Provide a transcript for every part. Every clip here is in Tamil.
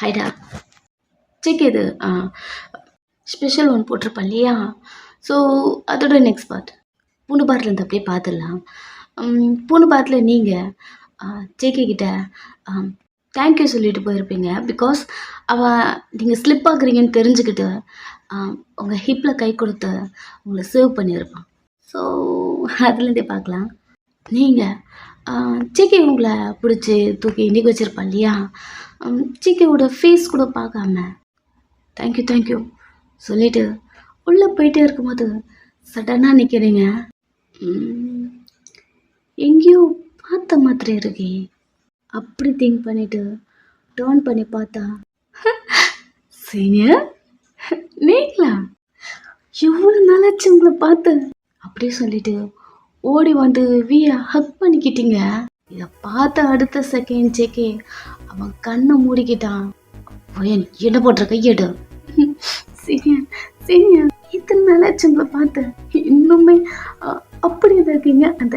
ஹைடா செக் இது ஸ்பெஷல் ஒன் போட்டிருப்பேன் இல்லையா? ஸோ அதோட நெக்ஸ்ட் பார்ட் பூண்டு பார்ட்லேருந்து அப்படியே பார்த்துடலாம். பூண்டு பார்ட்டில் நீங்கள் ஜேகே கிட்ட தேங்க்யூ சொல்லிட்டு போயிருப்பீங்க. பிகாஸ் அவள் நீங்கள் ஸ்லிப் ஆகுறீங்கன்னு தெரிஞ்சுக்கிட்டு உங்கள் ஹிப்பில் கை கொடுத்து உங்களை சேவ் பண்ணியிருப்பான். ஸோ அதுலேருந்தே பார்க்கலாம். நீங்கள் ஜேகே உங்களை பிடிச்சி தூக்கி இன்றைக்கி வச்சுருப்பான் இல்லையா? ஜேகேவோட ஃபேஸ் கூட பார்க்காம தேங்க்யூ சொல்லிவிட்டு உள்ளே போயிட்டே இருக்கும்போது சடனாக நிற்கிறீங்க. எங்கேயோ பார்த்த மாதிரி இருக்கே அப்படி திங்க் பண்ணிவிட்டு டர்ன் பண்ணி பார்த்தா சீனியர் நீங்களா? எவ்வளோ நாளாச்சு உங்களை பார்த்து அப்படியே சொல்லிட்டு ஓடி வந்து வீயை ஹக் பண்ணிக்கிட்டீங்க. இதை பார்த்த அடுத்த செகண்ட் ஜேகே அவன் கண்ணை மூடிக்கிட்டான். என்ன போடுற கையெடு. சீனியர் இத்தனை நாளாச்சு உங்களை பார்த்து இன்னுமே அப்படி தான் இருக்கீங்க. அந்த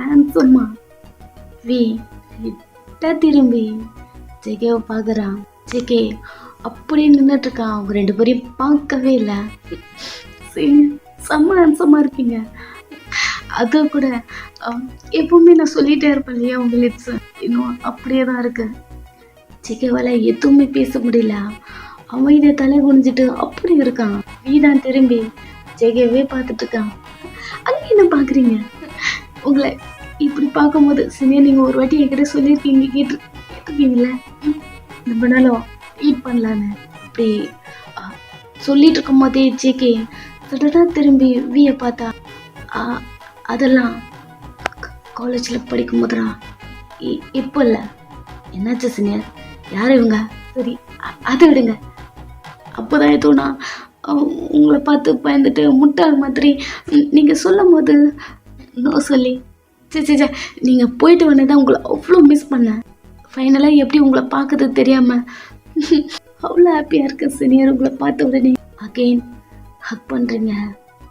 ஆன்சம்மா வி திரும்பி ஜேகேவை பார்க்குறான். ஜேகே அப்படியே நின்றுட்டு இருக்கான். அவங்க ரெண்டு பேரையும் பார்க்கவே இல்லை. செம்ம ஆன்சமாக இருக்கீங்க. அது கூட எப்பவுமே நான் சொல்லிகிட்டே இருப்பேன் இல்லையா, உங்கள் லிப்ஸ் இன்னும் அப்படியே தான் இருக்கு. ஜேகேவால் எதுவுமே பேச முடியல. அவன் இதை தலை குனிஞ்சிட்டு அப்படி இருக்கான். வீதான் திரும்பி ஜேகேவே பார்த்துட்டு இருக்கான். அங்கே என்ன பார்க்குறீங்க? உங்களை இப்படி பார்க்கும்போது சீனியர் நீங்கள் ஒரு வாட்டி என்கிட்ட சொல்லியிருக்கீங்க, கேட்டுருக்கீங்களே ரொம்ப நாளும் ஈட் பண்ணலான்னு. அப்படி சொல்லிட்டு இருக்கும் போதே ஜேகே சடனாக திரும்பி வீயை பார்த்தா அதெல்லாம் காலேஜில் படிக்கும் போதுடா. இப்போ இல்லை. என்னாச்சு சீனியர்? யார் இவங்க? சரி அதை விடுங்க. அப்போ தான் தோணா உங்களை பார்த்து பயந்துட்டு முட்டாள் மாதிரி நீங்கள் சொல்லும் போது நோ சொல்லி சே நீங்கள் போயிட்டு வந்ததான் உங்களை அவ்வளோ மிஸ் பண்ணேன். ஃபைனலாக எப்படி உங்களை பார்க்குறது தெரியாமல் அவ்வளோ ஹாப்பியாக இருக்கேன் சீனியர். உங்களை பார்த்த உடனே அகெயின் ஹக் பண்ணுறீங்க.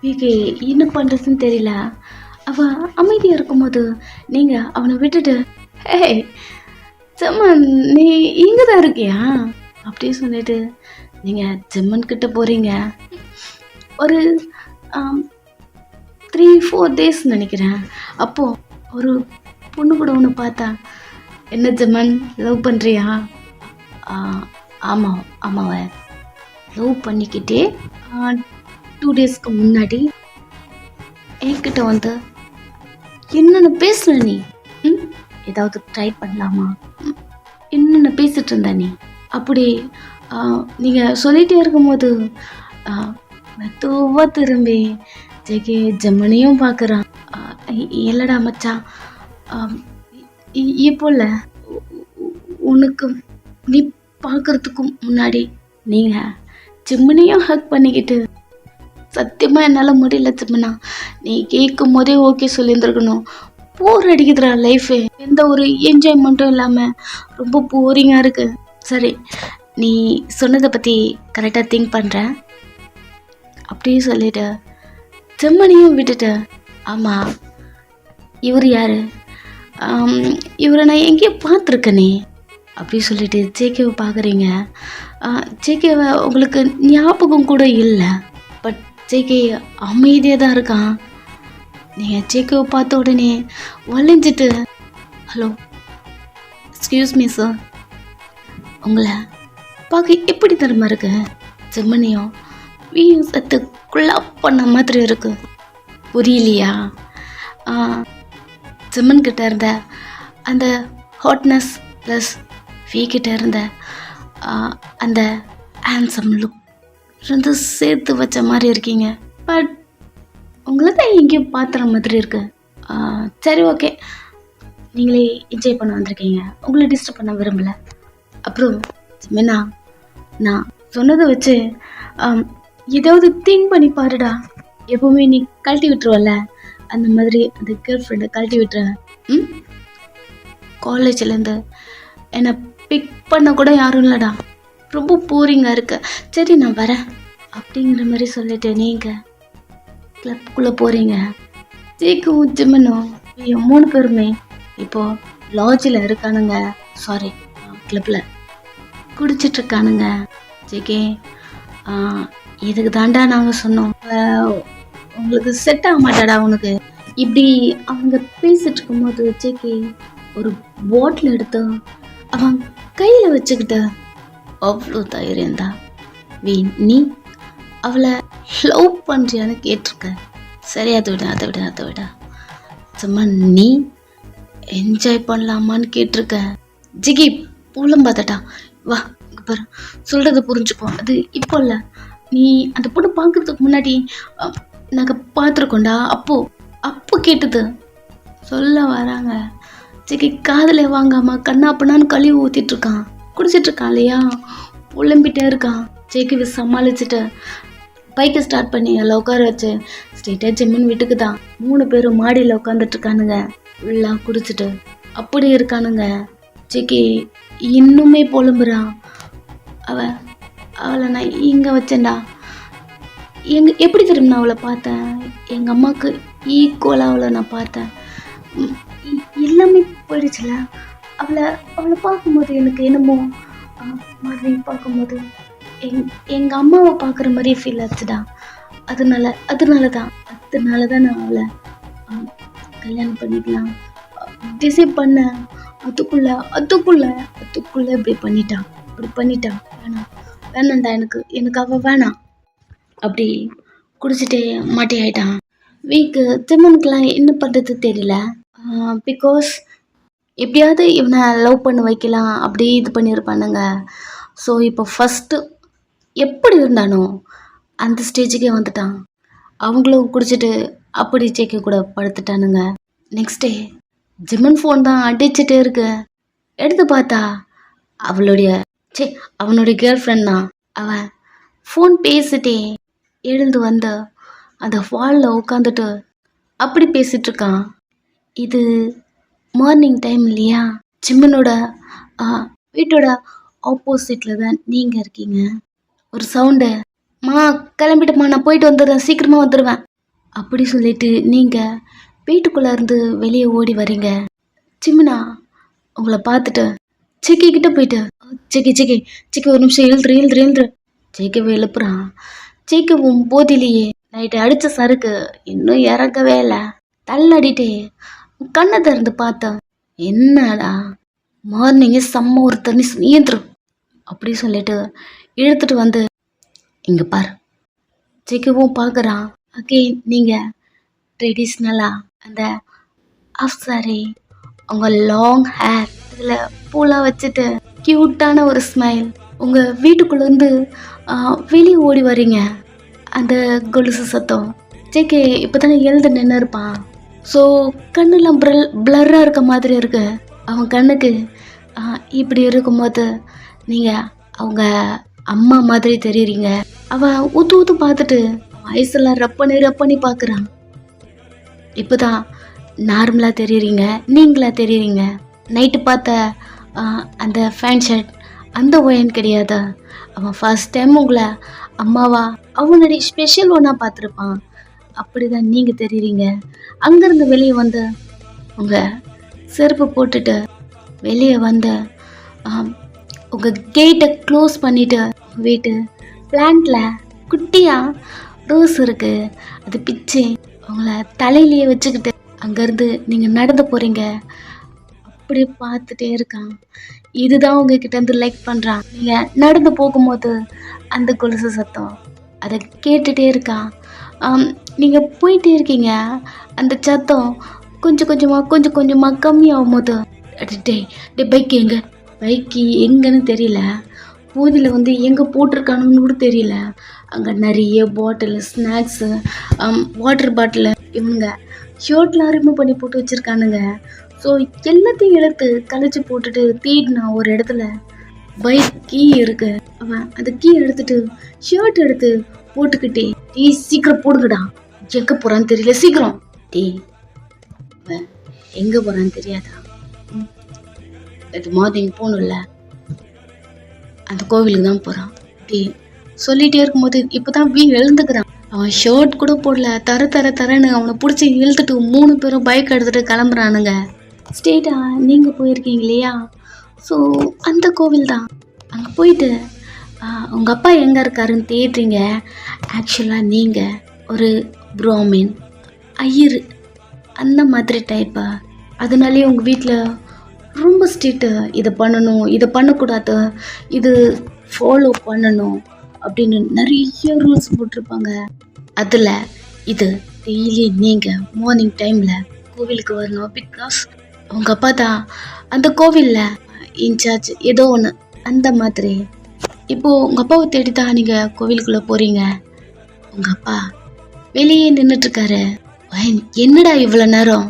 வீக்கே என்ன பண்ணுறதுன்னு தெரியல. அவன் அமைதியாக இருக்கும்போது நீங்கள் அவனை விட்டுட்டு ஜம்மன் நீ இங்கே தான் இருக்கியா அப்படியே சொல்லிட்டு நீங்கள் ஜம்மன் கிட்ட போகிறீங்க. ஒரு 3-4 days நினைக்கிறேன். அப்போது ஒரு பொண்ணு கூட ஒன்று பார்த்தா. என்ன ஜம்மன் லவ் பண்ணுறியா? ஆமாவ லவ் பண்ணிக்கிட்டே 2 daysக்கு முன்னாடி என்கிட்ட வந்து என்னென்ன பேசுன நீ? ஏதாவது ட்ரை பண்ணலாமா? என்னென்ன பேசிட்டு இருந்த நீ? அப்படி நீங்கள் சொல்லிகிட்டே இருக்கும்போது மெதுவாக திரும்பி ஜேகே ஜம்மனையும் பார்க்குறான். இல்லைடா மச்சான், இப்போ இல்லை, உனக்கு நீ பார்க்குறதுக்கும் முன்னாடி நீங்கள் ஜிம்மனையும் ஹக் பண்ணிக்கிட்டு சத்தியமாக என்னால் முடியல ஜிம்மனா. நீ கேட்கும் போதே ஓகே சொல்லியிருந்துருக்கணும். போர் அடிக்குதுடா லைஃபு. எந்த ஒரு என்ஜாய்மெண்ட்டும் இல்லாமல் ரொம்ப போரிங்காக இருக்குது. சரி நீ சொன்னதை பற்றி கரெக்டாக திங்க் பண்ணுறேன் அப்படியே சொல்லிட்டு ஜெம்மனையும் விட்டுட்டு. ஆமாம் இவர் யார்? இவரை நான் எங்கேயோ பார்த்துருக்கேனே அப்படி சொல்லிட்டு ஜேகேவை பார்க்குறீங்க. ஜேகேவை உங்களுக்கு ஞாபகம் கூட இல்லை. பட் ஜேகே அமைதியாக தான் இருக்கான். நீங்கள் ஜேகேவை பார்த்த உடனே வளைஞ்சிட்டு ஹலோ எக்ஸ்கியூஸ் மீ சார், உங்களை பார்க்க எப்படி தரமா இருக்கு? ஜெம்மனையும் வீயும் சத்து குழாப் பண்ண மாதிரி இருக்கு. புரியலையா? ஜெம்மன் கிட்ட இருந்த அந்த ஹாட்னஸ் ப்ளஸ் வீக்கிட்ட இருந்த அந்த ஹேண்ட்ஸம் லுக் ரெண்டு சேர்த்து வச்ச மாதிரி இருக்கீங்க. பட் உங்களை தான் எங்கேயும் பார்த்துற மாதிரி இருக்கு. சரி ஓகே, நீங்களே என்ஜாய் பண்ண வந்திருக்கீங்க, உங்களை டிஸ்டர்ப் பண்ண விரும்பலை. அப்புறம் ஜெமினா, நான் சொன்னதை வச்சு ஏதாவது திங்க் பண்ணி பாருடா. எப்போவுமே நீ கழட்டி விட்டுருவல்ல, அந்த மாதிரி அந்த கேர்ள் ஃப்ரெண்டை கழட்டி விட்டுருவேன். காலேஜ்லேருந்து என்னை பிக் பண்ண கூட யாரும் இல்லைடா, ரொம்ப போரிங்காக இருக்கு. சரி நான் வரேன் அப்படிங்கிற மாதிரி சொல்லிட்டு நீங்கள் கிளப்புக்குள்ளே போகிறீங்க. ஜேக்கும் ஜிம்மனும் 3 பேருமே இப்போது லாட்ஜில் இருக்கானுங்க. சாரி, கிளப்பில் குடிச்சிட்டு இருக்கானுங்க. ஜேகே இதுக்கு தாண்டா நாங்கள் சொன்னோம், உங்களுக்கு செட் ஆக மாட்டாடா உனக்கு. இப்படி அவங்க பேசிட்டு இருக்கும்போது ஜேகே ஒரு பாட்டில் எடுத்து அவன் கையில் வச்சுக்கிட்ட. அவ்வளோ தைரியம் தான் நீ அவளை லவ் பண்ணுறியான்னு கேட்டிருக்க. சரி அதை விட சும்மா நீ என்ஜாய் பண்ணலாமான்னு கேட்டிருக்க. ஜிகி பூலம் பார்த்தட்டா, வா பாரு, சொல்கிறத புரிஞ்சுக்கோ. அது இப்போ இல்லை, நீ அந்த பொண்ணு பார்க்கறதுக்கு முன்னாடி நாங்கள் பார்த்துருக்கோண்டா. அப்போ கேட்டது சொல்ல வராங்க. ஜிகி காதலை வாங்காம கண்ணாப்பண்ணான்னு கழுவி ஊற்றிட்டுருக்கான். குடிச்சிட்ருக்கான் இல்லையா, புலம்பிட்டே இருக்கான். ஜேகிவை சமாளிச்சுட்டு பைக்கை ஸ்டார்ட் பண்ணி அதில் உட்கார வச்சு ஸ்ட்ரெயிட்டாக ஜிம்மின் வீட்டுக்கு தான். 3 பேரும் மாடியில் உட்காந்துட்டு இருக்கானுங்க. ஃபுல்லாக குடிச்சிட்டு அப்படி இருக்கானுங்க. ஜேகி இன்னுமே புலம்புறான். அவளை நான் இங்கே வச்சேன்டா. எப்படி திரும்ப நான் அவளை பார்த்தேன், எங்கள் அம்மாவுக்கு ஈக்குவலாக அவளை நான் பார்த்தேன். எல்லாமே போயிடுச்சுல. அவளை பார்க்கும்போது எனக்கு என்னமோ மாதிரி பார்க்கும்போது எங்கள் அம்மாவை பார்க்குற மாதிரியே ஃபீல் ஆச்சுடா. அதனால தான் நான் அவளை கல்யாணம் பண்ணிக்கலாம் டிசைட் பண்ணேன். அதுக்குள்ள இப்படி பண்ணிட்டான். வேணாம்டா, எனக்கு அவள் வேணாம். அப்படி குடிச்சிட்டே மாட்டி ஆயிட்டான். வீக்கு ஜிம்மனுக்கெலாம் என்ன பண்ணுறது தெரியல. பிகாஸ் எப்படியாவது இவனை லவ் பண்ண வைக்கலாம் அப்படி இது பண்ணியிருப்பானுங்க. ஸோ இப்போ ஃபஸ்ட்டு எப்படி இருந்தானோ அந்த ஸ்டேஜுக்கே வந்துட்டான். அவங்களும் குடிச்சிட்டு அப்படி ஜேகே கூட படுத்துட்டானுங்க. நெக்ஸ்ட் டே ஜிம்மன் ஃபோன் தான் அடிச்சுட்டே இருக்கு. எடுத்து பார்த்தா அவனுடைய கேர்ள் ஃப்ரெண்ட் தான். அவன் ஃபோன் பேசிட்டே எழுந்து வந்து அந்த வாலில் உட்காந்துட்டு அப்படி பேசிகிட்ருக்கான். இது மார்னிங் டைம் இல்லையா, ஜிம்மனோட வீட்டோட ஆப்போசிட்டில் தான் நீங்கள் இருக்கீங்க. ஒரு சவுண்டு, கிளம்பிட்டம்மா, நான் போயிட்டு வந்துடுறேன், சீக்கிரமாக வந்துடுவேன் அப்படி சொல்லிட்டு நீங்கள் வீட்டுக்குள்ளே இருந்து வெளியே ஓடி வரீங்க. ஜிம்மனா உங்களை பார்த்துட்டு ஜேகே கிட்ட போயிட்டு ஜேகே ஒரு நிமிஷம் எழுதுரு ஜேகேவை எழுப்புறான். ஜேகேவும் போதிலேயே நைட்டு அடித்த சருக்கு இன்னும் இறக்கவே இல்லை. தள்ளடிட்டே கண்ணை திறந்து பார்த்தேன். என்னடா மார்னிங்கே செம்ம ஒரு தண்ணி நீந்துரும் அப்படி சொல்லிட்டு இழுத்துட்டு வந்து இங்கே பாரு. ஜேகேவும் பார்க்குறான். ஓகே, நீங்கள் ட்ரெடிஷ்னலாக அந்த ஆஃப் சாரி, உங்கள் லாங் ஹேர், இதில் பூலாம் வச்சுட்டு க்யூட்டான ஒரு ஸ்மைல், உங்கள் வீட்டுக்குள்ளேருந்து வெளியே ஓடி வரீங்க. அந்த கொலுசு சத்தம். ஜேகே இப்போ தானே எழுந்து நின்று இருப்பான். ஸோ கண்ணெல்லாம் பிளர்ராக இருக்க மாதிரி இருக்கு அவன் கண்ணுக்கு. இப்படி இருக்கும்போது நீங்கள் அவங்க அம்மா மாதிரி தெரியுறீங்க. அவன் ஊத்து பார்த்துட்டு வயசெல்லாம் ரப் பண்ணி பார்க்குறான். இப்போ தான் நார்மலாக தெரியுறீங்க, நீங்களாக தெரியுறீங்க. நைட்டு பார்த்த அந்த ஃபேன் ஷர்ட் அந்த ஒயன் கிடையாது. அவன் ஃபர்ஸ்ட் டைம் உங்களை அம்மாவா அவனுடைய ஸ்பெஷல் ஒன்றா பார்த்துருப்பான். அப்படி தான் நீங்கள் தெரியுறீங்க. அங்கேருந்து வெளியே வந்து உங்கள் செருப்பு போட்டுட்டு வெளியே வந்து உங்கள் கேட்டை க்ளோஸ் பண்ணிவிட்டு வீட்டு பிளான்ட்டில் குட்டியாக ரோஸ் இருக்குது, அது பிச்சு உங்களை தலையிலேயே வச்சுக்கிட்டு அங்கேருந்து நீங்கள் நடந்து போகிறீங்க. அப்படி பார்த்துட்டே இருக்கான். இதுதான் உங்ககிட்ட இருந்து லைக் பண்ணுறான். நீங்கள் நடந்து போகும்போது அந்த கொலுசு சத்தம் அதை கேட்டுகிட்டே இருக்கான். நீங்கள் போயிட்டே இருக்கீங்க. அந்த சத்தம் கொஞ்சம் கொஞ்சமாக கம்மியாகும் போது டே பைக்கு எங்கன்னு தெரியல, போதியில் வந்து எங்கே போட்டிருக்கானுன்னு கூட தெரியல. அங்கே நிறைய பாட்டில், ஸ்நாக்ஸு, வாட்டர் பாட்டில், இவனுங்க ஷர்ட்லாம் ரிமூவ் பண்ணி போட்டு வச்சுருக்கானுங்க. ஸோ எல்லாத்தையும் எடுத்து கழிச்சு போட்டுட்டு தேடினா ஒரு இடத்துல பைக் கீ இருக்கு. அவன் அந்த கீ எடுத்துட்டு ஷர்ட் எடுத்து போட்டுக்கிட்டே, டீ சீக்கிரம் போடுங்கடா, எங்கே போகிறான்னு தெரியல, சீக்கிரம் டீ. அவன் எங்கே போகிறான்னு தெரியாதா, இது மார்னிங் போகணும்ல, அந்த கோவிலுக்கு தான் போகிறான் டீ சொல்லிகிட்டே இருக்கும்போது இப்போ தான் எழுந்துக்கிறான். அவன் ஷர்ட் கூட போடல, தரன்னு அவனை பிடிச்சி இழுத்துட்டு 3 பேரும் பைக் எடுத்துகிட்டு கிளம்புறானுங்க. ஸ்ட்ரெயிட்டாக நீங்கள் போயிருக்கீங்க இல்லையா, ஸோ அந்த கோவில் தான். அங்கே போயிட்டு உங்கள் அப்பா எங்கே இருக்காருன்னு தேடுறீங்க. ஆக்சுவலாக நீங்கள் ஒரு ப்ராமின் ஐயர் அந்த மாதிரி டைப்பா. அதனாலே உங்கள் வீட்டில் ரொம்ப ஸ்ட்ரிக்ட்டு. இதை பண்ணணும், இதை பண்ணக்கூடாது, இது ஃபாலோ பண்ணணும் அப்படின்னு நிறைய ரூல்ஸ் போட்டிருப்பாங்க. அதில் இது டெய்லி நீங்கள் மார்னிங் டைமில் கோவிலுக்கு வரணும். பிகாஸ் உங்கள் அப்பா தான் அந்த கோவிலில் இன்சார்ஜ் ஏதோ ஒன்று அந்த மாதிரி. இப்போது உங்கள் அப்பாவை தேடி தான் நீங்கள் கோவிலுக்குள்ளே போகிறீங்க. உங்கள் அப்பா வெளியே நின்றுட்டுருக்காரு. என்னடா இவ்வளோ நேரம்?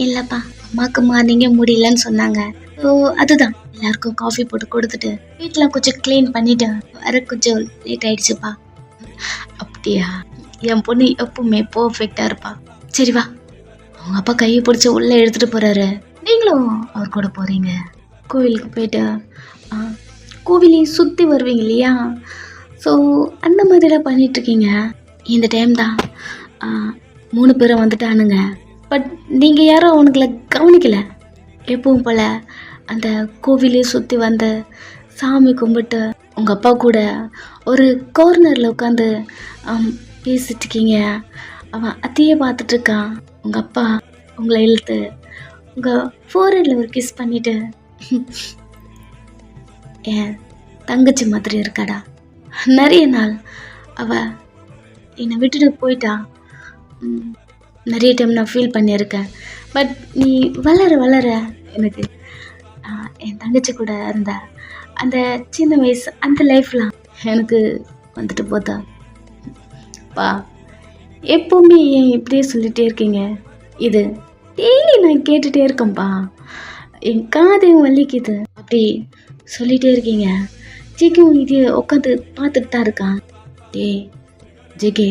இல்லைப்பா, அம்மாவுக்கு மார்னிங்கே முடியலன்னு சொன்னாங்க. ஸோ அதுதான் எல்லாருக்கும் காஃபி போட்டு கொடுத்துட்டு வீட்டில் கொஞ்சம் க்ளீன் பண்ணிவிட்டு வர கொஞ்சம் லேட் ஆகிடுச்சுப்பா. அப்படியா? என் பொண்ணு எப்பவுமே பர்ஃபெக்டாக இருப்பா. சரி வா, அவங்க அப்பா கையை பிடிச்சி உள்ளே எடுத்துகிட்டு போகிறாரு. நீங்களும் அவர் கூட போகிறீங்க. கோவிலுக்கு போயிட்டு கோவிலையும் சுற்றி வருவீங்க இல்லையா? ஸோ அந்த மாதிரிலாம் பண்ணிகிட்ருக்கீங்க. இந்த டைம் தான் 3 பேரும் வந்துட்டானுங்க. பட் நீங்கள் யாரும் அவனுங்களை கவனிக்கலை. எப்பவும் போல் அந்த கோவிலையும் சுற்றி வந்து சாமி கும்பிட்டு உங்கள் அப்பா கூட ஒரு கார்னரில் உட்காந்து பேசிட்டுருக்கீங்க. அவன் அத்தையே பார்த்துட்ருக்கான். உங்கள் அப்பா உங்களை இழுத்து உங்கள் ஃபோர்ஹெட்டில் ஒரு கிஸ் பண்ணிவிட்டு, என் தங்கச்சி மாதிரி இருக்காடா, நிறைய நாள் அவள் என்னை விட்டுட்டு போயிட்டா. நிறைய டைம் நான் ஃபீல் பண்ணியிருக்கேன். பட் நீ வளர வளர எனக்கு என் தங்கச்சி கூட இருந்த அந்த சின்ன வயசு அந்த லைஃப்லாம் எனக்கு வந்துட்டு போதா. பா எப்போவுமே ஏன் இப்படியே சொல்லிகிட்டே இருக்கீங்க? இது டெய்லி நான் கேட்டுகிட்டே இருக்கேன்ப்பா, என் காதையும் வலிக்குது. அப்படி சொல்லிகிட்டே இருக்கீங்க. ஜிக்கும் இது உட்காந்து பார்த்துட்டு தான் இருக்கான். ஜிகே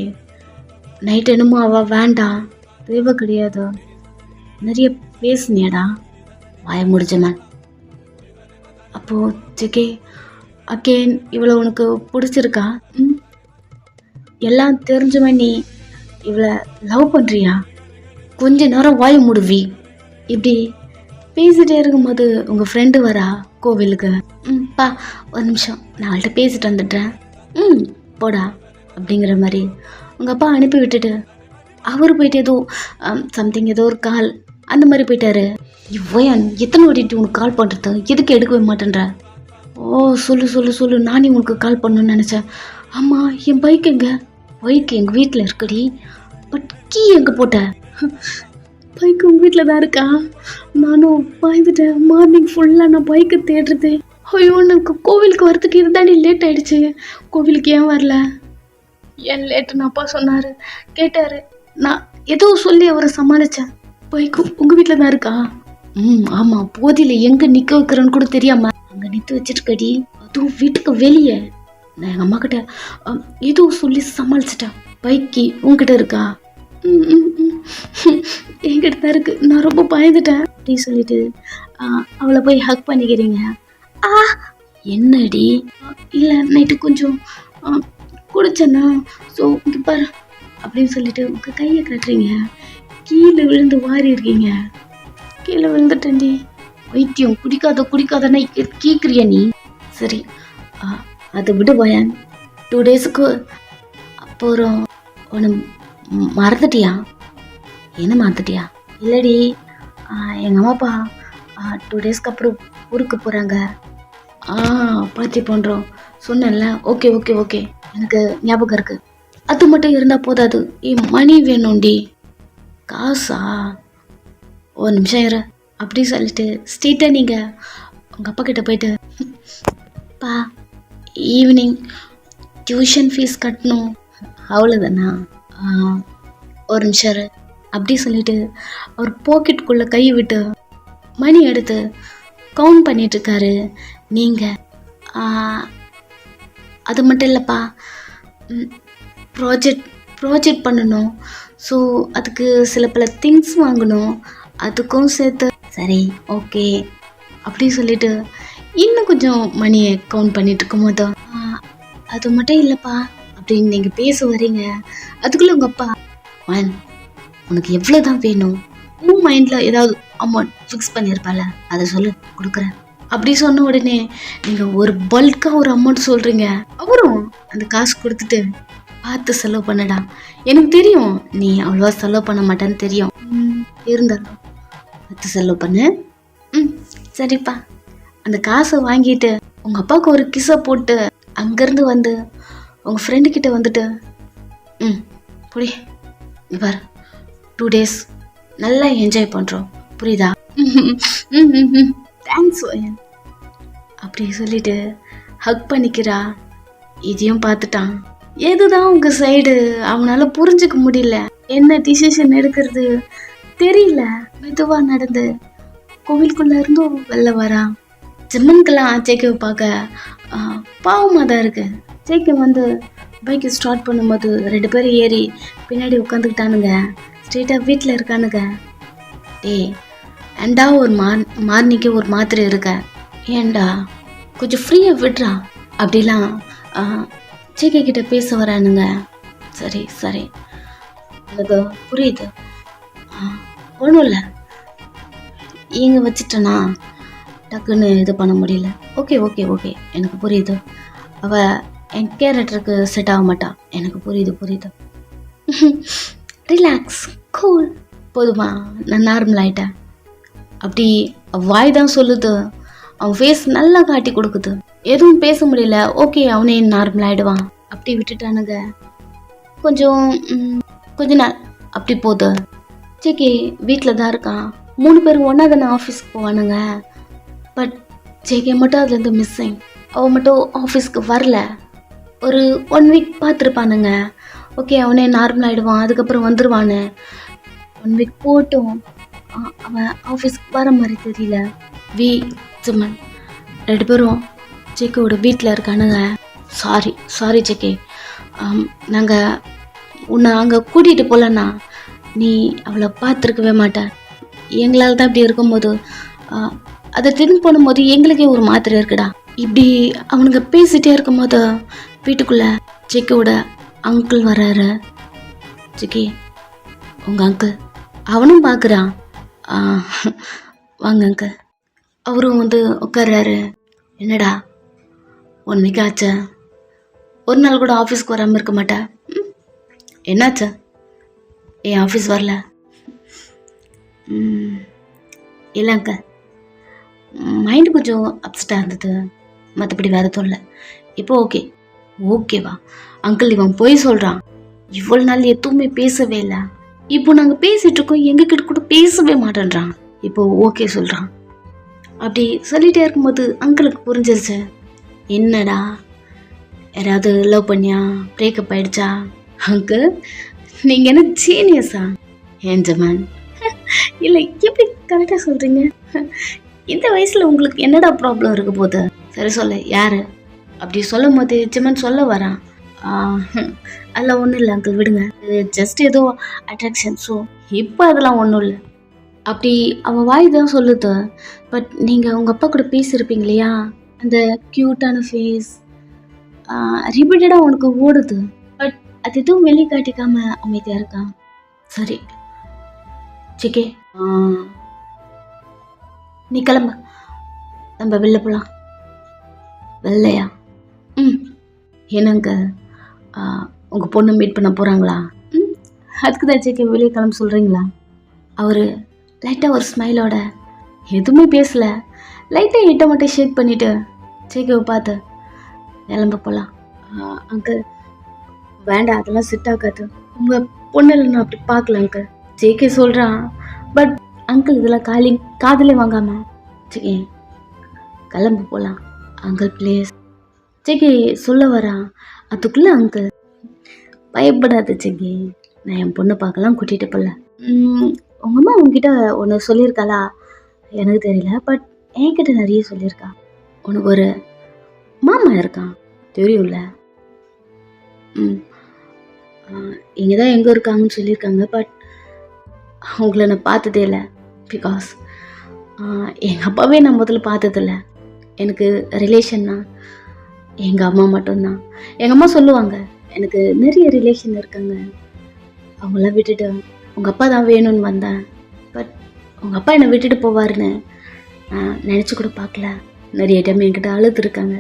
நைட் என்னமோ அவள் வேண்டாம், தேவை கிடையாது, நிறைய பேசுனியாடா, வாய முடிச்சமன். அப்போது ஜிகே அகேன் இவளை உனக்கு பிடிச்சிருக்கா? எல்லாம் தெரிஞ்சவன் நீ இவளை லவ் பண்ணுறியா? கொஞ்ச நேரம் வாய மூடுவி. இப்படி பேசிகிட்டே இருக்கும்போது உங்கள் ஃப்ரெண்டு வரா கோவிலுக்கு. பா ஒரு நிமிஷம், நான் அவள்கிட்ட பேசிட்டு வந்துடுறேன். போடா அப்படிங்கிற மாதிரி உங்கள் அப்பா அனுப்பி விட்டுட்டு அவர் போயிட்டு ஏதோ சம்திங் ஏதோ ஒரு கால் அந்த மாதிரி போயிட்டாரு. இவ்வையான் எத்தனை ஓடிட்டு உனக்கு கால் பண்ணுறது, எதுக்கு எடுக்கவே மாட்டேன்ற? ஓ சொல்லு சொல்லு சொல்லு, நானே உனக்கு கால் பண்ணணும்னு நினச்சேன். ஆமாம், என் பைக் எங்கே? பைக் எங்கள் வீட்டில் இருக்குடி. பட் கீ எங்கே போட்ட? பைக்கு உங்கள் வீட்டில் தான் இருக்கா? நானும் பயந்துட்டேன். மார்னிங் ஃபுல்லாக நான் பைக்கை தேடுறது. ஐயோ, எனக்கு கோவிலுக்கு வரத்துக்கு இதுதாண்டி லேட் ஆகிடுச்சு. கோவிலுக்கு ஏன் வரல? ஏன் லேட்டுன்னு அப்பா சொன்னார், கேட்டார். நான் ஏதோ சொல்லி அவரை சமாளித்தேன். பைக்கு உங்கள் வீட்டில் தான் இருக்கா? ஆமாம், போதியில் எங்கே நிற்க வைக்கிறேன்னு கூட தெரியாமல் அங்கே நிற்க வச்சுருக்கடி. அதுவும் வீட்டுக்கு வெளியே. நான் எங்கள் அம்மா கிட்ட ஏதோ சொல்லி சமாளிச்சிட்டேன். பைக்கு உங்ககிட்ட இருக்கா? என்கிட்ட தான் இருக்கு. நான் ரொம்ப பயந்துட்டேன் அப்படின்னு சொல்லிட்டு அவளை போய் ஹக் பண்ணிக்கிறீங்க. என்னடி? இல்லை நைட்டு கொஞ்சம் குடிச்சேன்னா, ஸோ இங்கே பாரு அப்படின்னு சொல்லிட்டு உங்கள் கையை கட்டுறீங்க. கீழே விழுந்து வாரி இருக்கீங்க. கீழே விழுந்துட்டேன்டி. வைத்தியம் குடிக்காதன்னா கேட்குறியா நீ? சரி, அதை விடு பயான். 2 டேஸுக்கு அப்புறம் ஒன்று மறந்துட்டியா? என்ன மறந்துட்டியா? இல்லடி, எங்கள் அம்மா அப்பா 2 டேஸ்க்கு அப்புறம் ஊருக்கு போகிறாங்க. பார்ட்டி பண்ணுறோம் சொன்னேன்ல. ஓகே ஓகே ஓகே, எனக்கு ஞாபகம் இருக்குது. அது மட்டும் இருந்தால் போதாது, மணி வேணும்டி. காசா? ஒரு நிமிஷம் இரு அப்படி சொல்லிட்டு ஸ்ட்ரெயிட்டாக நீங்கள் உங்கள் அப்பா கிட்ட போயிட்டு, பா ஈவினிங் டியூஷன் ஃபீஸ் கட்டணும், அவ்வளோதானா? ஒரு நிமிஷம் இரு அப்படி சொல்லிட்டு அவர் பாக்கெட்டுக்குள்ளே கை விட்டு மணி எடுத்து கவுண்ட் பண்ணிகிட்ருக்காரு. நீங்கள் அது மட்டும் இல்லைப்பா, ப்ராஜெக்ட் பண்ணணும். ஸோ அதுக்கு சில பல திங்ஸ் வாங்கணும், அதுக்கும் சேர்த்து. சரி ஓகே அப்படி சொல்லிட்டு இன்னும் கொஞ்சம் மணியை கவுண்ட் பண்ணிட்டு இருக்கும் போது, அது மட்டும் இல்லைப்பா அப்படின்னு நீங்கள் பேச வரீங்க. அதுக்குள்ளே உங்கள் அப்பா, உனக்கு எவ்வளோ தான் வேணும்? உன் மைண்டில் ஏதாவது அமௌண்ட் ஃபிக்ஸ் பண்ணியிருப்பால, அதை சொல்லு, கொடுக்குறேன். அப்படி சொன்ன உடனே நீங்கள் ஒரு பல்காக ஒரு அமௌண்ட் சொல்கிறீங்க. அவரும் அந்த காசு கொடுத்துட்டு பார்த்து செலவு பண்ணடா, எனக்கு தெரியும் நீ அவ்வளோவா செலவு பண்ண மாட்டேன்னு தெரியும், இருந்தாலும் பார்த்து செலவு பண்ணு. சரிப்பா. அந்த காசை வாங்கிட்டு உங்கள் அப்பாவுக்கு ஒரு கிஸ்ஸை போட்டு அங்கேருந்து வந்து உங்கள் ஃப்ரெண்டுக்கிட்ட வந்துட்டு புரி பார் 2 days நல்லா என்ஜாய் பண்ணுறோம், புரியுதா? தேங்க்ஸ் அப்படி சொல்லிட்டு ஹக் பண்ணிக்கிறா. இதையும் பார்த்துட்டான். எதுதான் உங்கள் சைடு அவனால புரிஞ்சுக்க முடியல, என்ன டிசிஷன் எடுக்கிறது தெரியல. மெதுவாக நடந்து கோவிலுக்குள்ளே இருந்தும் வெளில வரான். ஜிம்மனுக்கெல்லாம் ஜேகேவை பார்க்க பாவமாக தான் இருக்கு. ஜேகே வந்து பைக்கை ஸ்டார்ட் பண்ணும்போது 2 பேரும் ஏறி பின்னாடி உட்காந்துக்கிட்டானுங்க. ஸ்ட்ரெயிட்டாக வீட்டில் இருக்கானுங்க. ஏண்டா ஒரு மார்னிங்கே ஒரு மாத்திரை இருக்க, ஏண்டா கொஞ்சம் ஃப்ரீயாக விட்றா அப்படிலாம் ஜேகே கிட்ட பேச வரானுங்க. சரி சரி எனக்கு புரியுது, ஒன்றும் இல்லை, இங்கே வச்சுட்டேனா டக்குன்னு இது பண்ண முடியல. ஓகே ஓகே ஓகே எனக்கு புரியுது, அவள் என் கேரக்டருக்கு செட் ஆக மாட்டான், எனக்கு புரியுது. ரிலாக்ஸ், கூல், போதுமா, நான் நார்மல் ஆகிட்டேன். அப்படி வாய் தான் சொல்லுது, அவன் ஃபேஸ் நல்லா காட்டி கொடுக்குது. எதுவும் பேச முடியல. ஓகே அவனே நார்மல் ஆகிடுவான். அப்படி விட்டுட்டானுங்க. கொஞ்ச நாள் அப்படி போகுது. ஜேகே வீட்டில் தான் இருக்கான். 3 பேரும் ஒன்றா தானே ஆஃபீஸ்க்கு போவானுங்க. பட் ஜேகே மட்டும் அதுலேருந்து மிஸ்ஸிங். அவன் மட்டும் ஆஃபீஸ்க்கு வரல. ஒரு 1 week பார்த்துருப்பானுங்க. ஓகே அவனே நார்மல் ஆகிடுவான், அதுக்கப்புறம் வந்துடுவான்னு. 1 week போட்டும் அவன் ஆஃபீஸ்க்கு வர மாதிரி தெரியல. ஜிம்மன் 2 பேரும் ஜேகேவோட வீட்டில் இருக்கானுங்க. சாரி ஜேகே, நாங்கள் உன்னை அங்கே கூட்டிகிட்டு போகலன்னா நீ அவளை பார்த்துருக்கவே மாட்டேன். எங்களால் தான் இப்படி இருக்கும்போது அதை திங்க் பண்ணும்போது எங்களுக்கே ஒரு மாத்திரை இருக்குடா. இப்படி அவனுங்க பேசிகிட்டே இருக்கும்போது வீட்டுக்குள்ளே ஜேகேவோட அங்கிள் வர்றாரு. ஜேகே உங்கள் அங்கிள், அவனும் பார்க்குறான். வாங்க அங்கிள். அவரும் வந்து உட்கார்றாரு. என்னடா 1 week ஆச்சா, ஒரு நாள் கூட ஆஃபீஸ்க்கு வராமல் இருக்க மாட்டேன், என்னாச்சு? ஏன் ஆஃபீஸ் வரல? இல்லை அங்கிள், மைண்டு கொஞ்சம் அப்செட்டாக இருந்தது, மற்றபடி வேறு எதுவும் இல்லை. இப்போ ஓகேவா அங்கிள்? இவன் போய் சொல்கிறான். இவ்வளோ நாள் எதுவுமே பேசவே இல்லை. இப்போ நாங்கள் பேசிகிட்டு இருக்கோம், எங்ககிட்ட கூட பேசவே மாட்டேன்றான். இப்போ ஓகே சொல்கிறான். அப்படி சொல்லிகிட்டே இருக்கும்போது அங்கிளுக்கு புரிஞ்சிருச்சு. என்னடா யாராவது லவ் பண்ணியா, பிரேக்கப் ஆகிடுச்சா? அங்கிள் நீங்கள் என்ன ஜீனியஸா? ஏன் ஜமான், இல்லை எப்படி கரெக்டாக சொல்கிறீங்க? இந்த வயசில் உங்களுக்கு என்னடா ப்ராப்ளம் இருக்க போகுது? சரி சொல்ல யார்? அப்படி சொல்லும் போது ஜமான் சொல்ல வரான். அதெல்லாம் ஒன்றும் இல்லை அங்கிள், விடுங்க, ஜஸ்ட் ஏதோ அட்ராக்ஷன், ஸோ இப்போ அதெல்லாம் ஒன்றும் இல்லை. அப்படி அவன் வாய் தான் சொல்லுது. பட் நீங்கள் உங்கள் அப்பா கூட பேசியிருப்பீங்க இல்லையா, அந்த க்யூட்டான ஃபேஸ் ரிப்பீட்டடாக உனக்கு ஓடுது. பட் அது எதுவும் வெளியே காட்டிக்காமல் அமைதியாக இருக்கான். சரி ஜேகே, நீ கிளம்ப, நம்ம வெளில போகலாம். வெளிலையா? என்னங்க உங்கள் பொண்ணு மீட் பண்ண போகிறாங்களா? அதுக்கு தான் ஜேகே வெளியே கிளம்ப சொல்கிறீங்களா? அவர் லைட்டாக ஒரு ஸ்மைலோட, எதுவுமே பேசலை, லைட்டாக எட்ட மட்டும் ஷேக் பண்ணிவிட்டு ஜேகேவை பார்த்து கிளம்ப போகலாம். அங்கிள் வேண்டாம், அதெல்லாம் செட் ஆகாது, உங்கள் பொண்ணில் நான் அப்படி பார்க்கல அங்கிள். ஜேகே சொல்கிறான். பட் அங்கிள் இதெல்லாம் காதலே வாங்காமல் ஜேகே கிளம்ப போகலாம் அங்கிள் ப்ளீஸ். ஜேகே சொல்ல வரான். அதுக்குள்ளே அங்கிள் பயப்படாத ஜேகே, நான் என் பொண்ணை பார்க்கலாம் கூட்டிகிட்டு போகல. உங்கள் அம்மா உங்ககிட்ட ஒன்று சொல்லியிருக்காளா எனக்கு தெரியல, பட் என்கிட்ட நிறைய சொல்லியிருக்கா. உனக்கு ஒரு மாமா இருக்கான் தெரியும்ல? இங்கே தான் எங்கே இருக்காங்கன்னு சொல்லியிருக்காங்க. பட் அவங்கள நான் பார்த்ததே இல்லை. பிகாஸ் எங்கள் அப்பாவே நான் முதல்ல பார்த்ததில்ல. எனக்கு ரிலேஷன்னா எங்கள் அம்மா மட்டும்தான். எங்கள் அம்மா சொல்லுவாங்க எனக்கு நிறைய ரிலேஷன் இருக்காங்க, அவங்களாம் விட்டுட்டு உங்கள் அப்பா தான் வேணும்னு வந்தேன். பட் உங்கள் அப்பா என்னை விட்டுட்டு போவாருன்னு நான் நினச்சி கூட பார்க்கல. நிறைய டைம் என்கிட்ட அழுதுருக்காங்க.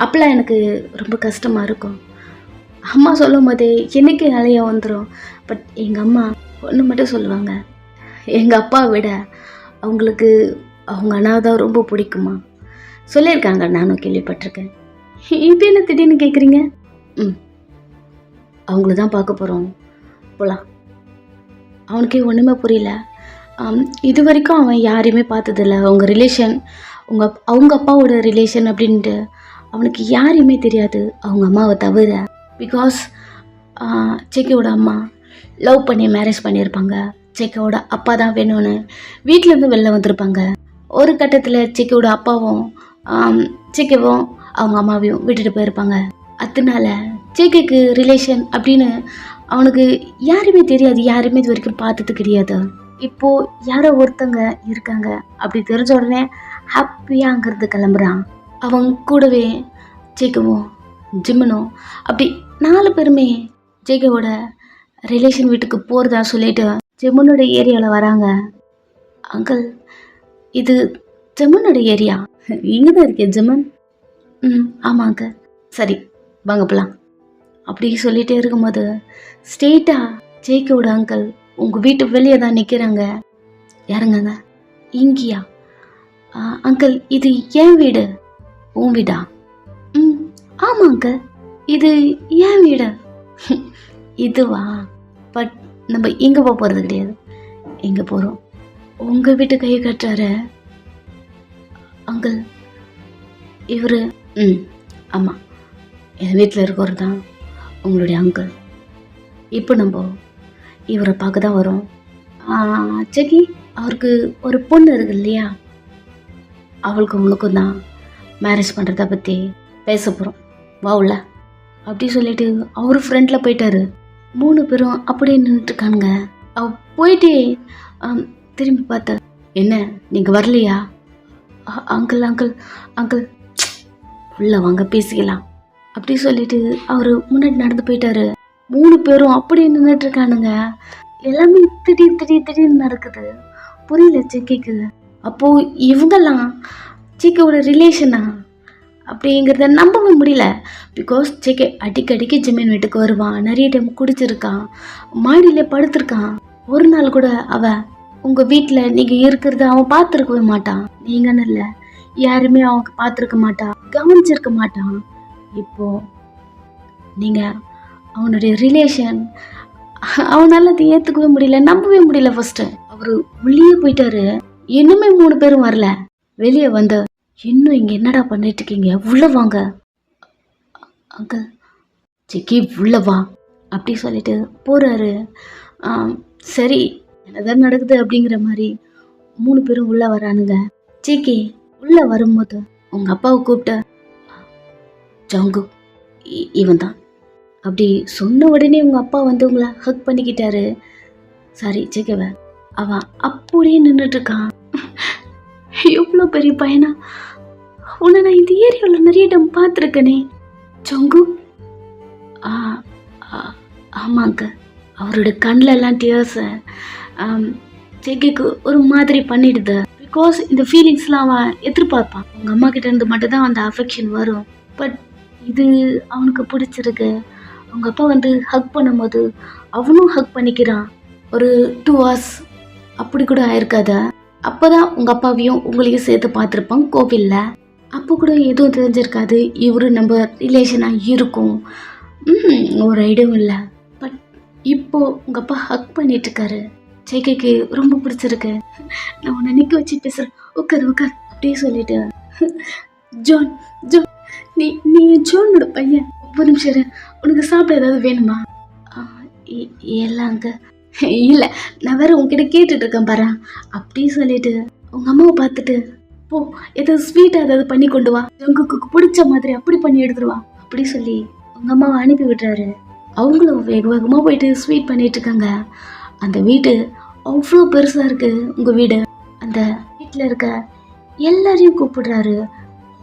அப்போலாம் எனக்கு ரொம்ப கஷ்டமாக இருக்கும். அம்மா சொல்லும் போதே எனக்கு நிறைய வந்துடும். பட் எங்கள் அம்மா ஒன்று மட்டும் சொல்லுவாங்க, எங்கள் அப்பாவை விட அவங்களுக்கு அவங்க அண்ணா தான் ரொம்ப பிடிக்குமா சொல்லியிருக்காங்க. நானும் கேள்விப்பட்டிருக்கேன். இப்போ என்ன திடீர்னு கேட்குறீங்க? அவங்கள தான் பார்க்க போகிறோம், போகலாம். அவனுக்கே ஒன்றுமே புரியல. இது வரைக்கும் அவன் யாரையுமே பார்த்ததில்ல. அவங்க ரிலேஷன், அவங்க அப்பாவோட ரிலேஷன் அப்படின்ட்டு அவனுக்கு யாரையுமே தெரியாது அவங்க அம்மாவை தவிர. பிகாஸ் சேக்கியோட அம்மா லவ் பண்ணி மேரேஜ் பண்ணியிருப்பாங்க. சேக்கியோட அப்பா தான் வேணும்னு வீட்டிலேருந்து வெளில வந்திருப்பாங்க. ஒரு கட்டத்தில் சேக்கியோட அப்பாவும் சேக்கியவும் அவங்க அம்மாவையும் விட்டுட்டு போயிருப்பாங்க. அதனால சேக்கிக்கு ரிலேஷன் அப்படின்னு அவனுக்கு யாருமே தெரியாது, யாருமே இது வரைக்கும் பார்த்தது கிடையாது. இப்போது யாரோ ஒருத்தங்க இருக்காங்க அப்படி தெரிஞ்ச உடனே ஹாப்பியாக அங்கேருந்து கிளம்புறான். அவங்க கூடவே ஜேகேவும் ஜிம்மனும் அப்படி 4 பேருமே ஜேகேவோட ரிலேஷன் வீட்டுக்கு போகிறதா சொல்லிட்டு ஜிம்மனோட ஏரியாவில் வராங்க. அங்கிள், இது ஜிம்மனோட ஏரியா, இங்கே தான் இருக்கேன் ஜிம்மன். ஆமாங்க, சரி வாங்க போகலாம் அப்படி சொல்லிகிட்டே இருக்கும்போது ஸ்ட்ரெயிட்டாக ஜேகேவோட அங்கிள் உங்கள் வீட்டு வெளியே தான் நிற்கிறாங்க. இறங்குங்க. இங்கேயா? அங்கிள், இது என் வீடு. உன் வீடா? ஆமாங்க, இது என் வீடு. இதுவா? பட் நம்ம இங்கே போக போகிறது கிடையாது, இங்கே போகிறோம். உங்கள் வீட்டு கையை கட்டுறாரு அங்கிள். இவர் ஆமாம், என் வீட்டில் இருக்கிறது தான் உங்களுடைய அங்கிள். இப்போ நம்ம இவரை பார்க்க தான் வரோம். செக்கி, அவருக்கு ஒரு பொண்ணு இருக்கு இல்லையா, அவளுக்கு உங்களுக்கும் தான் மேரேஜ் பண்ணுறத பற்றி பேச போகிறோம், வாவுல அப்படி சொல்லிட்டு அவர் ஃப்ரெண்டில் போயிட்டாரு. 3 பேரும் அப்படியே நின்றுட்டுருக்கானுங்க. போயிட்டு திரும்பி பார்த்தா, என்ன நீங்கள் வரலையா? அங்கிள் அங்கிள் அங்கிள் உள்ள வாங்க பேசிக்கலாம் அப்படி சொல்லிட்டு அவர் முன்னாடி நடந்து போயிட்டாரு. 3 பேரும் அப்படியே நின்றுட்டுருக்கானுங்க. எல்லாமே திடீர்னு நடக்குது, புரியல செக்கிக்கு. அப்போது இவங்கெல்லாம் சேக்கியோட ரிலேஷனா அப்படிங்கிறத நம்பவே முடியல. பிகாஸ் சேக்கே அடிக்கடிக்கு ஜிம்மன் வீட்டுக்கு வருவான், நிறைய டைம் குடிச்சிருக்கான், மாடியிலே படுத்திருக்கான். ஒரு நாள் கூட உங்கள் வீட்டில் நீங்கள் இருக்கிறத அவன் பார்த்துருக்கவே மாட்டான். நீங்கன்னு இல்லை, யாருமே அவங்க பார்த்துருக்க மாட்டான், கவனிச்சிருக்க மாட்டான். இப்போது நீங்கள் அவனுடைய ரிலேஷன், அவனால் அதை ஏற்றுக்கவே முடியல, நம்பவே முடியல. ஃபஸ்ட்டு அவர் உள்ளே போயிட்டாரு. இன்னுமே 3 பேரும் வரல. வெளியே வந்து, இன்னும் இங்கே என்னடா பண்ணிட்டு இருக்கீங்க, உள்ளே வாங்க. அங்கிள், சிக்கி உள்ளே வா அப்படி சொல்லிட்டு போகிறாரு. சரி என்னதான் நடக்குது அப்படிங்கிற மாதிரி 3 பேரும் உள்ளே வரானுங்க. சிக்கி உள்ளே வரும்போது உங்கள் அப்பாவை கூப்பிட்ட, ஜாங்கு இவன் தான் அப்படி சொன்ன உடனே உங்கள் அப்பா வந்து உங்களை ஹக் பண்ணிக்கிட்டாரு. சாரி ஜெகவ, அவன் அப்படியே நின்றுட்டுருக்கான். எவ்வளோ பெரிய பையனா, உன்னை நான் இந்த ஏரியாவில் நிறைய இடம் பார்த்துருக்கனே. ஜங்கு, ஆமாங்க. அவரோட கண்ணிலெல்லாம் டியர்ஸை ஜெகிக்கு ஒரு மாதிரி பண்ணிடுது. பிகாஸ் இந்த ஃபீலிங்ஸ்லாம் அவன் எதிர்பார்ப்பான். அவங்க அம்மா கிட்ட இருந்து மட்டும்தான் அந்த அஃபெக்ஷன் வரும். பட் இது அவனுக்கு பிடிச்சிருக்கு. அவங்க அப்பா வந்து ஹக் பண்ணும்போது அவனும் ஹக் பண்ணிக்கிறான். ஒரு 2 hours அப்படி கூட ஆயிருக்காத. அப்போ தான் உங்கள் அப்பாவையும் உங்களையும் சேர்த்து பார்த்துருப்பான் கோவிலில். அப்போ கூட எதுவும் தெரிஞ்சிருக்காது இவரு நம்ம ரிலேஷனாக இருக்கும், ஒரு ஐடியாவும் இல்லை. பட் இப்போது உங்கள் அப்பா ஹக் பண்ணிட்டுருக்காரு. ஜேகேக்கு ரொம்ப பிடிச்சிருக்கு. நான் உன்னை நிற்க வச்சு பேசுகிறேன், உட்கார் அப்படியே சொல்லிட்டு, ஜான் ஜான் நீ ஜோனோட பையன், ஒரு நிமிஷம் உனக்கு சாப்பிட ஏதாவது வேணுமா? எல்லாங்க இல்லை, நான் வேற உங்ககிட்ட கேட்டுட்ருக்கேன் பாரு அப்படி சொல்லிட்டு உங்கள் அம்மாவை பார்த்துட்டு, போ ஏதாவது ஸ்வீட்டாக ஏதாவது பண்ணி கொண்டு வா, உங்களுக்கு பிடிச்ச மாதிரி அப்படி பண்ணி எடுத்துருவா அப்படி சொல்லி உங்கள் அம்மாவை அனுப்பி விட்டுறாரு. அவங்களும் வேகமாக போயிட்டு ஸ்வீட் பண்ணிட்டு இருக்காங்க. அந்த வீடு அவ்வளோ பெருசாக இருக்குது. உங்கள் வீடு, அந்த வீட்டில் இருக்க எல்லாரையும் கூப்பிடுறாரு.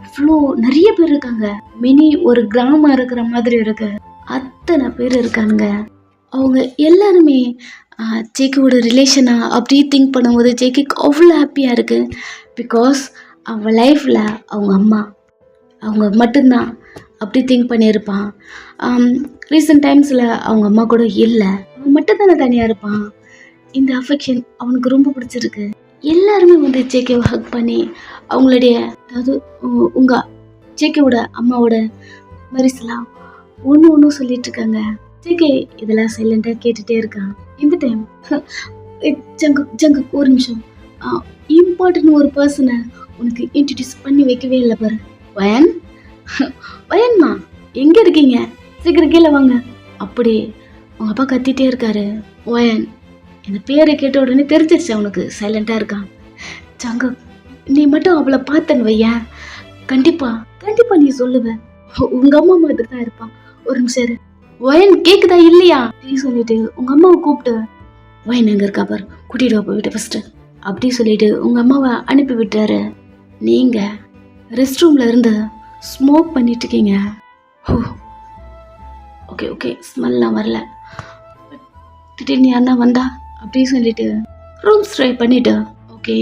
அவ்வளோ நிறைய பேர் இருக்காங்க. மினி ஒரு கிராமம் இருக்கிற மாதிரி இருக்கு. அத்தனை பேர் இருக்கானுங்க. அவங்க எல்லாருமே ஜேக்கியோட ரிலேஷனா அப்படி திங்க் பண்ணும்போது ஜேக்கிக்கு அவ்வளோ ஹாப்பியாக இருக்குது. பிகாஸ் அவன் லைஃப்பில் அவங்க மட்டும்தான் அப்படி திங்க் பண்ணியிருப்பான். ரீசெண்ட் டைம்ஸில் அவங்க அம்மா கூட இல்லை, அவன் மட்டும்தானே தனியாக இருப்பான். இந்த அஃபெக்ஷன் அவனுக்கு ரொம்ப பிடிச்சிருக்கு. எல்லாருமே வந்து ஜேகேவை ஹக் பண்ணி அவங்களுடைய, அதாவது உங்கள் ஜேகேவோட அம்மாவோட மரிசலாம் ஒன்று சொல்லிட்டு இருக்காங்க. ஜேகே இதெல்லாம் சைலண்டாக கேட்டுகிட்டே இருக்கான். இந்த டைம் ஜங்கு ஒரு நிமிஷம், இம்பார்ட்டன்ட் ஒரு பர்சனை உனக்கு இன்ட்ரடியூஸ் பண்ணி வைக்கவே இல்லை பாரு. வயன்மா எங்கே இருக்கீங்க, சீக்கிரம் கீழே வாங்க. அப்படி உங்கள் அப்பா கத்திட்டே இருக்காரு. வயன் இந்த பேரை கேட்ட உடனே தெரிஞ்சிருச்சு அவனுக்கு. சைலண்டாக இருக்கான். ஜங்கு நீ மட்டும் அவளை பார்த்தன்னு வையன், கண்டிப்பா நீ சொல்லுவ, உங்க அம்மா மாதிரி தான் இருப்பான். ஒரு நிமிஷம் வயன் கேக்குதா இல்லையா அப்படி சொல்லிட்டு உங்க அம்மாவை கூப்பிட்டு, வயன் எங்க இருக்கா பாரு, கூட்டிட்டு வா போயிட்டு ஃபர்ஸ்ட் அப்படி சொல்லிட்டு உங்க அம்மாவை அனுப்பி விட்டாரு. நீங்க ரெஸ்ட் ரூம்ல இருந்து ஸ்மோக் பண்ணிட்டு இருக்கீங்க. ஓகே ஸ்மெல்லாம் வரல, திடீர்னு யாருன்னா வந்தா அப்படி சொல்லிட்டு ரூம் ஸ்ப்ரே பண்ணிட்டு, ஓகே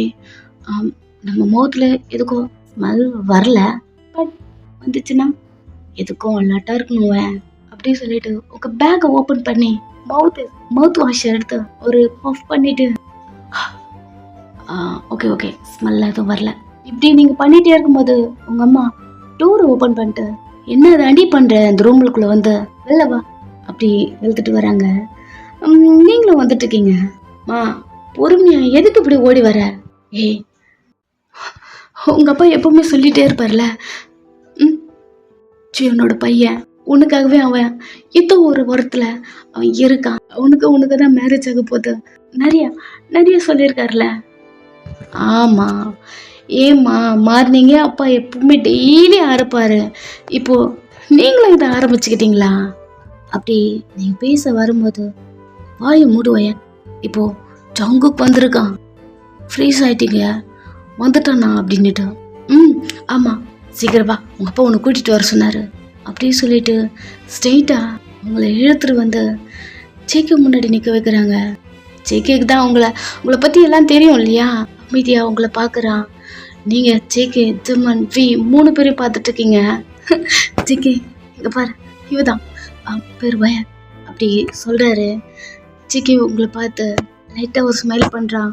நம்ம மவுத்தில் எதுக்கும் ஸ்மெல் வரல, பட் வந்துச்சுன்னா எதுக்கும் அல்லாட்டா இருக்கணும் அப்படி சொல்லிட்டு உங்க பேக்கை ஓப்பன் பண்ணி மவுத் வாஷ் எடுத்து ஒரு பஃப் பண்ணிட்டு, ஓகே ஸ்மெல் எதுவும் வரல. இப்படி நீங்க பண்ணிட்டே இருக்கும்போது உங்க அம்மா டோரை ஓப்பன் பண்ணிட்டு, என்ன தாண்டி பண்ற, அந்த ரூமுக்குள்ள வந்து வெளில வா அப்படி வெளுத்துட்டு வராங்க. நீங்களும் வந்துட்டு இருக்கீங்க. பொறுமையா எதுக்கு இப்படி ஓடி வர? ஏய் உங்க அப்பா எப்பவுமே சொல்லிட்டே இருப்பார்ல, உன்னோட பையன் உனக்காகவே அவன் ஏதோ ஒரு வாரத்துல அவன் இருக்கான், உனக்கு தான் மேரேஜ் ஆக போகுது, நிறைய சொல்லியிருக்காருல. ஆமா ஏம்மா மாறினீங்க, அப்பா எப்பவுமே டெய்லி ஆரப்பாரு, இப்போ நீங்களும் இதை ஆரம்பிச்சுக்கிட்டீங்களா? அப்படி நீங்க பேச வரும்போது வாயை மூடுவயன், இப்போ ஜங்குக்கு வந்திருக்கான், ஃப்ரீஸ் ஆயிட்டீங்க, வந்துட்டானா அப்படின்னுட்டு. ஆமா சீக்கிரமா உங்க அப்பா உன்னை கூட்டிட்டு வர சொன்னாரு அப்படின்னு சொல்லிட்டு ஸ்ட்ரெயிட்டா உங்களை இழுத்துட்டு வந்து ஜேகே முன்னாடி நிற்க வைக்கிறாங்க. ஜேகேக்கு தான் உங்களை பத்தி எல்லாம் தெரியும் இல்லையா, அமைதியா உங்களை பாக்குறான். நீங்க ஜேகே ஜிம்மன் வி 3 பேரையும் பார்த்துட்டு இருக்கீங்க. ஜேகே இங்க பாரு, இவதான் பேர் வயன் அப்படி சொல்றாரு. ஜேகே உங்களை பார்த்து லைட்டா ஒரு ஸ்மைல் பண்றான்.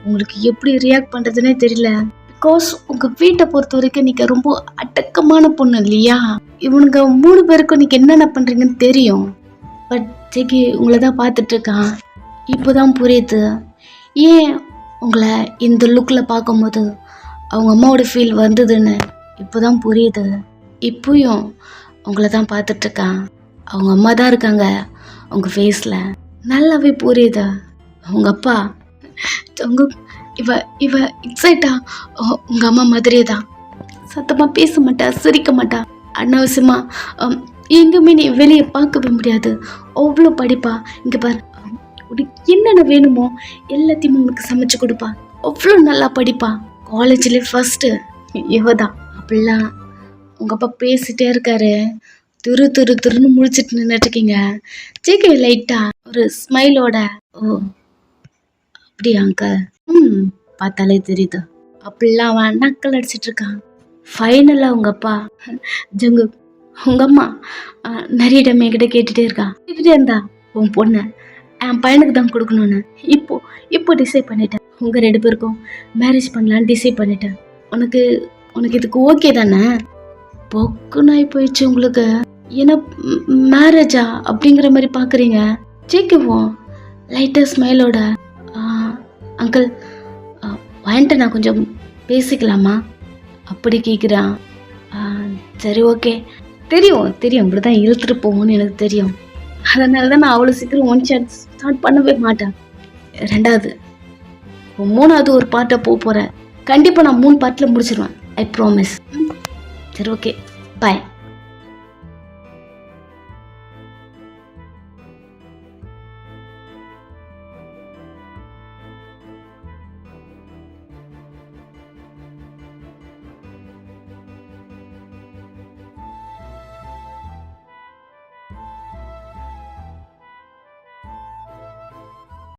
உங்களுக்கு எப்படி ரியாக்ட் பண்றதுன்னே தெரியல. பிகாஸ் உங்க வீட்டை பொறுத்த வரைக்கும் நீங்க ரொம்ப அடக்கமான பொண்ணு இல்லையா, இவனுங்க 3 பேருக்கும் நீங்க என்னென்ன பண்றீங்கன்னு தெரியும். பட் ஜேகே உங்களை தான் பார்த்துட்டு இருக்கான். இப்போதான் புரியுது ஏன் உங்களை இந்த லுக்ல பார்க்கும்போது அவங்க அம்மாவோட ஃபீல் வந்ததுன்னு. இப்போதான் புரியுது. இப்பயும் உங்களை தான் பார்த்துட்டு இருக்கான். அவங்க அம்மா தான் இருக்காங்க உங்க ஃபேஸ்ல. நல்லாவே புரியுது. அவங்க அப்பா இவ எக்ஸைட்டா உங்க அம்மா மாதிரியே தான். சத்தமா பேச மாட்டா, சிரிக்க மாட்டா, அனாவசியமா எங்குமே நீ வெளியே பார்க்கவே முடியாது. அவ்வளோ படிப்பா. இங்க பாரு, உனக்கு என்னென்ன வேணுமோ எல்லாத்தையுமே உனக்கு சமைச்சு கொடுப்பா. அவ்வளோ நல்லா படிப்பா. காலேஜ்ல ஃபர்ஸ்ட் இவதான். அப்படிலாம் உங்க அப்பா பேசிட்டே இருக்காரு. திருன்னு முழிச்சிட்டு நின்றுட்டு இருக்கீங்க. ஜேகே லைட்டா ஒரு ஸ்மைலோட, ஓ அப்படியா அங்கிள், பார்த்தாலே தெரியுது அப்படிலாம் அவன் நக்கல் அடிச்சிட்டு இருக்கான். ஃபைனலா உங்க அப்பா ஜங்கு உங்க அம்மா நிறைய டைம் என்கிட்ட கேட்டுட்டே இருந்தா உன் பொண்ணு என் பையனுக்கு தான் கொடுக்கணும்னு. இப்போ டிசைட் பண்ணிட்டேன். உங்க 2 பேருக்கும் மேரேஜ் பண்ணலான்னு டிசைட் பண்ணிட்டேன். உனக்கு இதுக்கு ஓகே தானே? பொக்குனாய் போயிடுச்சு உங்களுக்கு. ஏன்னா மேரேஜா அப்படிங்கிற மாதிரி பாக்குறீங்க. ஜேகேவும் லைட்டா ஸ்மைலோட, அங்கிள் வாங்கிட்டு நான் கொஞ்சம் பேசிக்கலாமா அப்படி கேட்குறான். சரி ஓகே, தெரியும் இப்படிதான் இழுத்துட்டு போகும்னு எனக்கு தெரியும். அதனால தான் நான் அவ்வளோ சீக்கிரம் 1 ஷாட் ஸ்டார்ட் பண்ணவே மாட்டேன். 2வது 3வது ஒரு பார்ட்டை போகிறேன். கண்டிப்பாக நான் 3 பார்ட்டில் முடிச்சிடுவேன். I promise. சரி ஓகே, பாய்.